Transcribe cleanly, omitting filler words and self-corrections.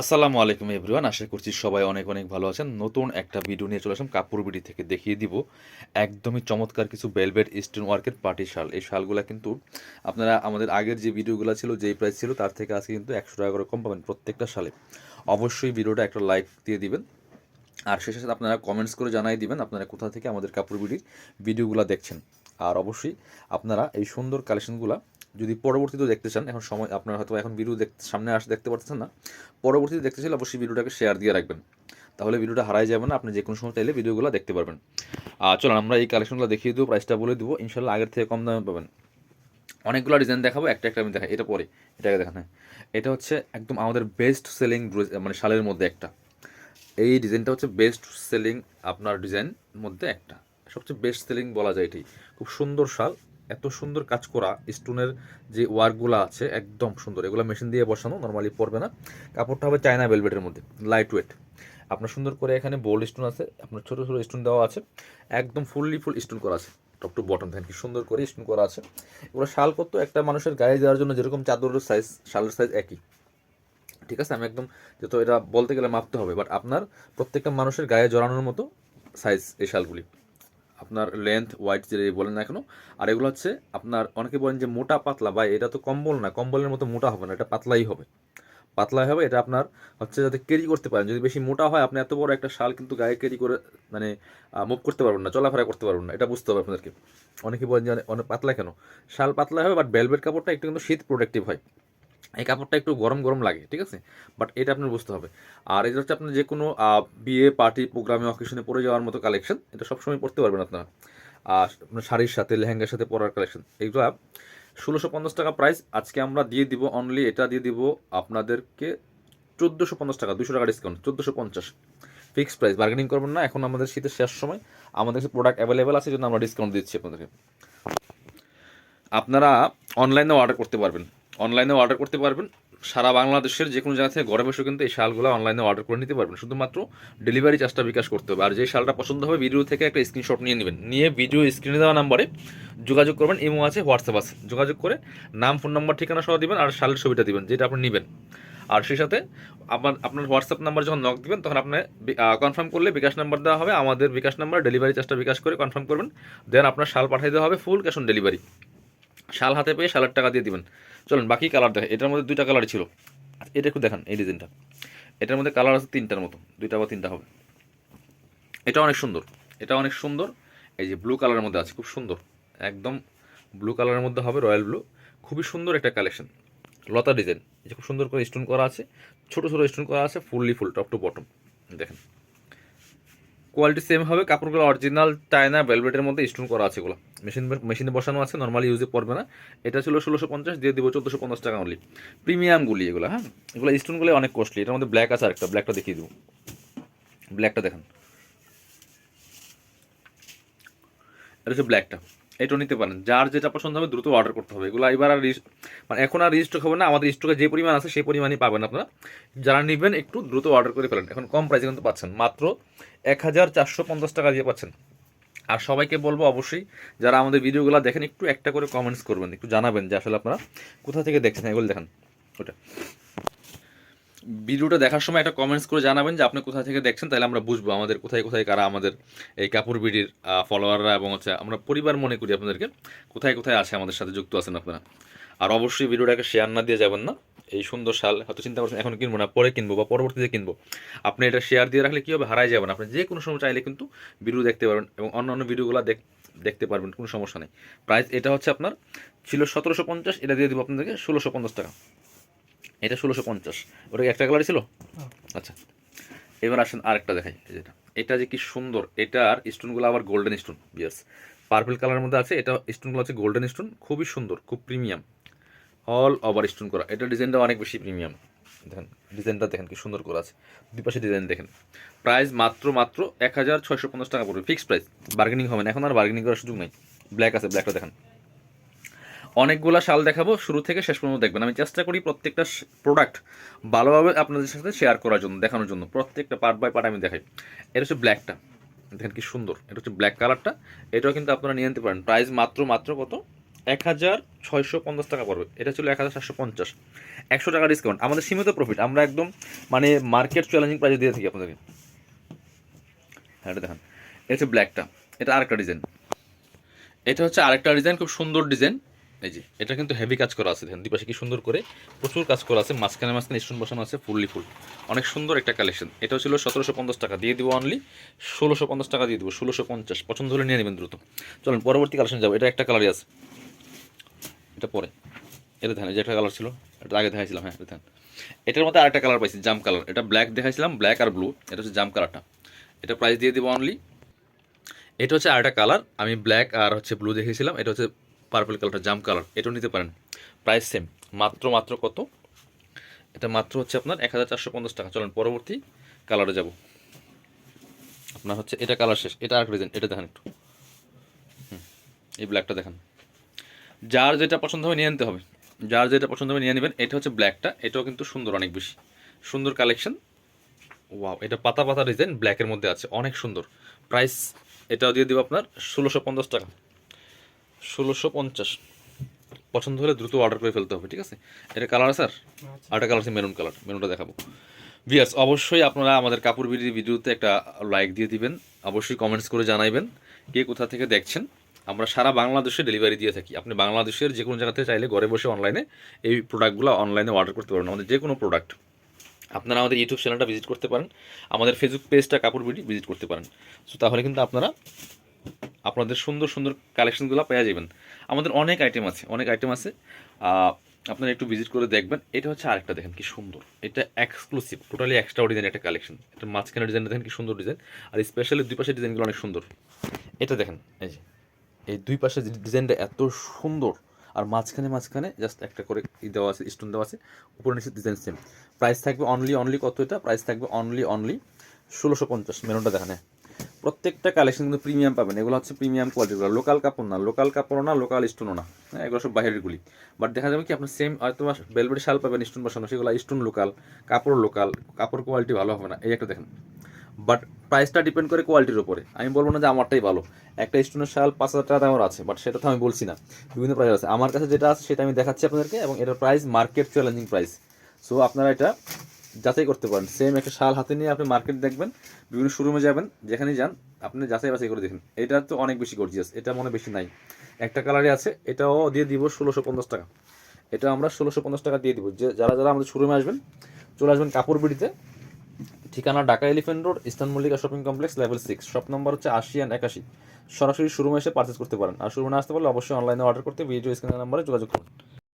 আসসালামু আলাইকুম এভরিওয়ান, আশা করছি সবাই অনেক অনেক ভালো আছেন। নতুন একটা ভিডিও নিয়ে চলে আসলাম কাপড় বিডি থেকে। দেখিয়ে দিব একদমই চমৎকার কিছু ভেলভেট স্টোন ওয়ার্কের পার্টি শাল। এই শালগুলো কিন্তু আপনারা আমাদের আগের যে ভিডিওগুলো ছিল, যেই প্রাইস ছিল তার থেকে আজকে কিন্তু 100 টাকা করে কম পাবেন প্রত্যেকটা শালে। অবশ্যই ভিডিওটা একটা লাইক দিয়ে দিবেন, আর শেষে সাথে আপনারা কমেন্টস করে জানাই দিবেন আপনারা কোথা থেকে আমাদের কাপড় বিডির ভিডিওগুলো দেখছেন। আর অবশ্যই আপনারা এই সুন্দর কালেকশনগুলো যদি পরবর্তীতে দেখতে চান, এখন সময় আপনারা হয়তো এখন ভিডিও সামনে দেখতে পারতেছেন না, পরবর্তীতে দেখতে চাইলে অবশ্যই ভিডিওটাকে শেয়ার দিয়ে রাখবেন, তাহলে ভিডিওটা হারাই যাবে না, আপনি যে কোনো সময় চাইলে ভিডিওগুলো দেখতে পারবেন। চলুন আমরা এই কালেকশনগুলো দেখিয়ে দেবো, প্রাইসটা বলে দেবো, ইনশাল্লাহ আগের থেকে কম দামে পাবেন। অনেকগুলো ডিজাইন দেখাবো, একটা একটা আমি দেখাই। এটা পরে এটাকে দেখান। হ্যাঁ, এটা হচ্ছে একদম আমাদের বেস্ট সেলিং মানে শালের মধ্যে একটা। এই ডিজাইনটা হচ্ছে বেস্ট সেলিং আপনার ডিজাইন মধ্যে একটা, সবচেয়ে বেস্ট সেলিং বলা যায় এটাই। খুব সুন্দর শাল, এত সুন্দর কাজ করা, স্টোনের যে ওয়ার্কগুলো আছে একদম সুন্দর। এগুলো মেশিন দিয়ে বসানো, নর্মালি পড়বে না। কাপড়টা হবে চায়না ভেলভেটের মধ্যে, লাইট ওয়েট। আপনার সুন্দর করে এখানে বোল্ড স্টোন আছে, আপনার ছোটো ছোটো স্টোন দেওয়া আছে, একদম ফুল স্টোন করা আছে। টপ টু বটম দেখেন কি সুন্দর করে স্টোন করা আছে। এগুলো শাল করতো একটা মানুষের গায়ে দেওয়ার জন্য, যেরকম চাদরের সাইজ শালের সাইজ একই। ঠিক আছে, আমি একদম যেহেতু এটা বলতে গেলে মাপতে হবে, বাট আপনার প্রত্যেকটা মানুষের গায়ে জড়ানোর মতো সাইজ এই শালগুলি। আপনার লেন্থ ওয়াইড যে বলেন না এখনো। আর এগুলো হচ্ছে আপনার, অনেকে বলেন যে মোটা পাতলা, বা এটা তো কম্বল না, কম্বলের মতো মোটা হবে না, এটা পাতলাই হবে। পাতলাই হবে, এটা আপনার হচ্ছে যাতে ক্যারি করতে পারেন। যদি বেশি মোটা হয়, আপনি এত বড় একটা শাল কিন্তু গায়ে ক্যারি করে মানে মুভ করতে পারবেন না, চলাফেরা করতে পারবেন না, এটা বুঝতে হবে আপনাদেরকে। অনেকে বলেন যে অনেক পাতলা কেন, শাল পাতলা হবে, বাট ভেলভেট কাপড়টা একটু কিন্তু শীত প্রোটেক্টিভ হয়, এই কাপড়টা একটু গরম গরম লাগে, ঠিক আছে, বাট এটা আপনার বুঝতে হবে। আর এটা হচ্ছে আপনার যে কোনো বিয়ে পার্টি প্রোগ্রামে অকেশনে পরে যাওয়ার মতো কালেকশন, এটা সবসময় পরতে পারবেন আপনারা। আর আপনার শাড়ির সাথে লেহেঙ্গার সাথে পরার কালেকশন। এগুলো 1650 টাকা প্রাইস, আজকে আমরা দিয়ে দিব অনলি, এটা দিয়ে দিব আপনাদেরকে 1450 টাকা, 200 টাকা ডিসকাউন্ট, 1450 ফিক্সড প্রাইস, বার্গেনিং করবেন না। এখন আমাদের শীতের শেষ সময়, আমাদের কাছে প্রোডাক্ট অ্যাভেলেবেল আছে, জন্য আমরা ডিসকাউন্ট দিচ্ছি আপনাদেরকে। আপনারা অনলাইনেও অর্ডার করতে পারবেন, অনলাইনেও অর্ডার করতে পারবেন সারা বাংলাদেশের যে কোনো জায়গা থেকে ঘরে বসে কিন্তু এই শালগুলো অনলাইনে অর্ডার করে নিতে পারবেন। শুধুমাত্র ডেলিভারি চার্জটা বিকাশ করতে হবে। আর যে শালটা পছন্দ হবে, ভিডিও থেকে একটা স্ক্রিনশট নিয়ে নেবেন, নিয়ে ভিডিও স্ক্রিনে দেওয়া নাম্বারে যোগাযোগ করবেন। ইমো আছে, হোয়াটসঅ্যাপ আছে, যোগাযোগ করে নাম, ফোন নাম্বার, ঠিকানা সহ দিবেন, আর শালের ছবিটা দিবেন যেটা আপনি নেবেন। আর সেই সাথে আপনার হোয়াটসঅ্যাপ নাম্বার যখন নক দিবেন, তখন আপনি কনফার্ম করলে বিকাশ নাম্বার দেওয়া হবে, আমাদের বিকাশ নাম্বার, ডেলিভারি চার্জটা বিকাশ করে কনফার্ম করবেন, দেন আপনার শাল পাঠিয়ে দেওয়া হবে, ফুল ক্যাশ অন ডেলিভারি। শাল হাতে পেয়ে শালের টাকা দিয়ে দিবেন। চলুন বাকি কালার দেখেন। এটার মধ্যে দুইটা কালার ছিল, এটা একটু দেখান এই ডিজাইনটা। এটার মধ্যে কালার আছে তিনটার মতো, দুইটা বা তিনটা হবে। এটা অনেক সুন্দর, এটা অনেক সুন্দর। এই যে ব্লু কালারের মধ্যে আছে, খুব সুন্দর, একদম ব্লু কালারের মধ্যে হবে, রয়্যাল ব্লু। খুবই সুন্দর একটা কালেকশন, লতা ডিজাইন, যে খুব সুন্দর করে স্টোন করা আছে, ছোটো ছোটো স্টোন করা আছে, ফুল টপ টু বটম। দেখেন কোয়ালিটি সেম হবে, কাপড়গুলো অরিজিনাল চায়না ভেলভেটের মধ্যে স্টোন করা আছে। এগুলো মেশিনে বসানো আছে, নর্মালি ইউজে পড়বে না। এটা ছিল 1650, দিয়ে দিব 1450 টাকা অনলি। প্রিমিয়ামগুলি এগুলো, হ্যাঁ, এগুলো স্টোনগুলো অনেক কস্টলি। এটার মধ্যে ব্ল্যাক আছে, আরেকটা ব্ল্যাকটা দেখিয়ে দেবো। ব্ল্যাকটা দেখেন, এটা হচ্ছে ব্ল্যাকটা। এটাও নিতে পারেন, যার যেটা পছন্দ হবে দ্রুত অর্ডার করতে হবে। এগুলো এবার আর মানে এখন আর রিস্টক হবে না, আমাদের স্টকে যে পরিমাণ আছে সেই পরিমাণই পাবেন আপনারা। যারা নেবেন একটু দ্রুত অর্ডার করে ফেলেন, এখন কম প্রাইসে কিন্তু পাচ্ছেন, মাত্র 1450 টাকা দিয়ে পাচ্ছেন। আর সবাইকে বলবো অবশ্যই যারা আমাদের ভিডিওগুলো দেখেন, একটু একটা করে কমেন্টস করবেন, একটু জানাবেন যে আসলে আপনারা কোথা থেকে দেখছেন। এগুলো দেখেন, ওটা ভিডিওটা দেখার সময় একটা কমেন্টস করে জানাবেন যে আপনি কোথা থেকে দেখছেন, তাহলে আমরা বুঝবো আমাদের কোথায় কোথায় কারা আমাদের এই কাপড় বিডির ফলোয়াররা, এবং হচ্ছে আমরা পরিবার মনে করি আপনাদেরকে, কোথায় কোথায় আছে আমাদের সাথে যুক্ত আছেন আপনারা। আর অবশ্যই ভিডিওটাকে শেয়ার না দিয়ে যাবেন না। এই সুন্দর শাল হয়তো চিন্তা করছেন এখন কিনবো না, পরে কিনবো বা পরবর্তীতে কিনবো, আপনি এটা শেয়ার দিয়ে রাখলে কী হবে, হারাই যাবেন। আপনি যে কোনো সময় চাইলে কিন্তু ভিডিও দেখতে পারবেন, এবং অন্য ভিডিওগুলো দেখতে পারবেন, কোনো সমস্যা নেই। প্রাইস এটা হচ্ছে আপনার ছিল 1750, এটা দিয়ে দেবো আপনাদেরকে 1650 টাকা। এটা 1650, ওটা কি একটা কালারই ছিল? আচ্ছা, এবার আসেন আরেকটা দেখাই। যেটা এটা যে কি সুন্দর, এটার স্টোনগুলো আবার গোল্ডেন স্টোন, বিয়ার্স, পার্পল কালারের মধ্যে আছে, এটা স্টোনগুলো হচ্ছে গোল্ডেন স্টোন, খুবই সুন্দর, খুব প্রিমিয়াম, অল ওভার স্টোন করা। এটা ডিজাইনটা অনেক বেশি প্রিমিয়াম। দেখেন ডিজাইনটা দেখেন কি সুন্দর করা আছে, দুই পাশে ডিজাইন দেখেন। প্রাইস মাত্র 1650 টাকা পড়বে, ফিক্সড প্রাইস, বার্গেনিং হবে না, এখন আর বার্গেনিং করার সুযোগ নেই। ব্ল্যাক আছে, ব্ল্যাকটা দেখেন। অনেকগুলো শাল দেখাবো, শুরু থেকে শেষ পর্যন্ত দেখবেন। আমি চেষ্টা করি প্রত্যেকটা প্রোডাক্ট ভালোভাবে আপনাদের সাথে শেয়ার করার জন্য, দেখানোর জন্য, প্রত্যেকটা পার্ট বাই পার্ট আমি দেখাই। এটা হচ্ছে ব্ল্যাকটা, দেখেন কি সুন্দর, এটা হচ্ছে ব্ল্যাক কালারটা। এটাও কিন্তু আপনারা নিয়ে নিতে পারেন। প্রাইস মাত্র কত, 1650 টাকা পড়বে। এটা ছিল 1750, 100 টাকা ডিসকাউন্ট। আমাদের সীমিত প্রফিট, আমরা একদম মানে মার্কেট চ্যালেঞ্জিং প্রাইসে দিয়ে থাকি আপনাদেরকে। হ্যাঁ এটা দেখেন, এটা হচ্ছে ব্ল্যাকটা, এটা আরেকটা ডিজাইন, এটা হচ্ছে আরেকটা ডিজাইন, খুব সুন্দর ডিজাইন। এই যে এটা কিন্তু হেভি কাজ করা আছে, দেখেন দুই পাশে কি সুন্দর করে প্রচুর কাজ করা আছে, মাঝখানে মাঝখানে স্টোন বসানো আছে ফুললি ফুল, অনেক সুন্দর একটা কালেকশন। এটা ছিল 1750 টাকা, দিয়ে দিব অনলি 1650 টাকা দিয়ে দিব, 1650। পছন্দ হলে নিয়ে নেবেন দ্রুত। চলুন পরবর্তী কালেকশন যাবো। এটা একটা কালারই আছে, এটা পরে, এটা দেখেন, এই যে একটা কালার ছিল, এটা আগে দেখাইছিলাম। হ্যাঁ দেখেন, এটার মধ্যে আরেকটা কালার পাইছি, জাম কালার। এটা ব্ল্যাক দেখাইছিলাম, ব্ল্যাক আর ব্লু, এটা হচ্ছে জাম কালারটা। এটা প্রাইস দিয়ে দিব অনলি, এটা হচ্ছে আরেকটা কালার, আমি ব্ল্যাক আর হচ্ছে ব্লু দেখিয়েছিলাম, এটা হচ্ছে পার্পল কালারটা, জাম কালার, এটাও নিতে পারেন। প্রাইস সেম, মাত্র মাত্র কত, এটা মাত্র হচ্ছে আপনার 1450 টাকা। চলেন পরবর্তী কালারে যাব। আপনার হচ্ছে এটা কালার শেষ, এটা আরেকটা ডিজাইন, এটা দেখেন একটু, এই ব্ল্যাকটা দেখেন, যার যেটা পছন্দ হবে নিয়ে নিতে হবে, যার যেটা পছন্দ হবে নিয়ে নেবেন। এটা হচ্ছে ব্ল্যাকটা, এটাও কিন্তু সুন্দর, অনেক বেশি সুন্দর কালেকশন। ওয়াও, এটা পাতা পাতা ডিজাইন ব্ল্যাকের মধ্যে আছে, অনেক সুন্দর। প্রাইস এটাও দিয়ে দিব আপনার 1650 টাকা, 1650। পছন্দ হলে দ্রুত অর্ডার করে ফেলতে হবে, ঠিক আছে। এটা কালার স্যার, আরেকটা কালার আছে মেরুন কালার, মেরুনটা দেখাবো। ভিউয়ার্স অবশ্যই আপনারা আমাদের কাপড় বিডির ভিডিওতে একটা লাইক দিয়ে দিবেন, অবশ্যই কমেন্টস করে জানাইবেন কে কোথা থেকে দেখছেন। আমরা সারা বাংলাদেশে ডেলিভারি দিয়ে থাকি, আপনি বাংলাদেশের যে কোনো জায়গা থেকে চাইলে ঘরে বসে অনলাইনে এই প্রোডাক্টগুলো অনলাইনে অর্ডার করতে পারবেন, আমাদের যে কোনো প্রোডাক্ট। আপনারা আমাদের ইউটিউব চ্যানেলটা ভিজিট করতে পারেন, আমাদের ফেসবুক পেজটা কাপড় বিডি ভিজিট করতে পারেন। সো তাহলে কিন্তু আপনারা আপনাদের সুন্দর সুন্দর কালেকশনগুলো পেয়ে যাবেন। আমাদের অনেক আইটেম আছে, অনেক আইটেম আছে, আপনারা একটু ভিজিট করে দেখবেন। এটা হচ্ছে আরেকটা, দেখেন কি সুন্দর, এটা এক্সক্লুসিভ, টোটালি এক্সট্রা ডিজাইন একটা কালেকশন। এটা মাঝখানের ডিজাইনটা দেখেন কি সুন্দর ডিজাইন, আর স্পেশালি দুই পাশের ডিজাইনগুলো অনেক সুন্দর। এটা দেখেন, এই যে এই দুই পাশের ডিজাইনটা এত সুন্দর, আর মাঝখানে মাঝখানে জাস্ট একটা করে দেওয়া আছে, স্টোন দেওয়া আছে, উপরে নিচে ডিজাইন সেম। প্রাইস থাকবে অনলি অনলি কত, এটা প্রাইস থাকবে অনলি অনলি 1650। মেরুনটা দেখেন, হ্যাঁ প্রত্যেকটা কালেকশন কিন্তু প্রিমিয়াম পাবেন, এগুলো হচ্ছে প্রিমিয়াম কোয়ালিটিগুলো, লোকাল কাপড় না, লোকাল কাপড়ও না, লোকাল স্টোনও না, হ্যাঁ এগুলো সব বাইরেরগুলি। বাট দেখা যাবে কি আপনার সেম হয়তো বেলভেট শাল পাবেন স্টোন বসানো, সেগুলো স্টোন লোকাল, কাপড় লোকাল, কাপড় কোয়ালিটি ভালো হবে না, এই একটা দেখেন। বাট প্রাইসটা ডিপেন্ড করে কোয়ালিটির উপরে, আমি বলবো না যে আমারটাই ভালো। একটা স্টোনের শাল 5000 টাকা দামের আছে, বাট সেটা তো আমি বলছি না, বিভিন্ন প্রাইস আছে। আমার কাছে যেটা আছে সেটা আমি দেখাচ্ছি আপনাদেরকে, এবং এটার price market challenging price. So আপনারা এটা যাচাই করতে পারেন। সেম একটা শাল হাতে নিয়ে আপনি মার্কেট দেখবেন, বিভিন্ন শোরুমে যাবেন, যেখানেই যান আপনি যাচাই বাছাই করে দেখেন। এটা তো অনেক বেশি গর্জিয়াস, এটা মনে বেশি নাই, একটা কালারে আছে, এটাও দিয়ে দিব 1650 টাকা। এটা আমরা 1650 টাকা দিয়ে দিব। যে যারা যারা আমাদের শোরুমে আসবেন, চলে আসবেন কাপড় বিডিতে, ঠিকানা Dhaka elephant road, eastern Mallika shopping complex, level 6, shop number হচ্ছে 80 অ্যান্ড 81। সরাসরি শোরুমে এসে পারচেস করতে পারেন, আর শোরুমে আসতে পারলে অবশ্যই অনলাইনে অর্ডার করতে ভিডিও স্ক্রিনের নাম্বারে যোগাযোগ করুন।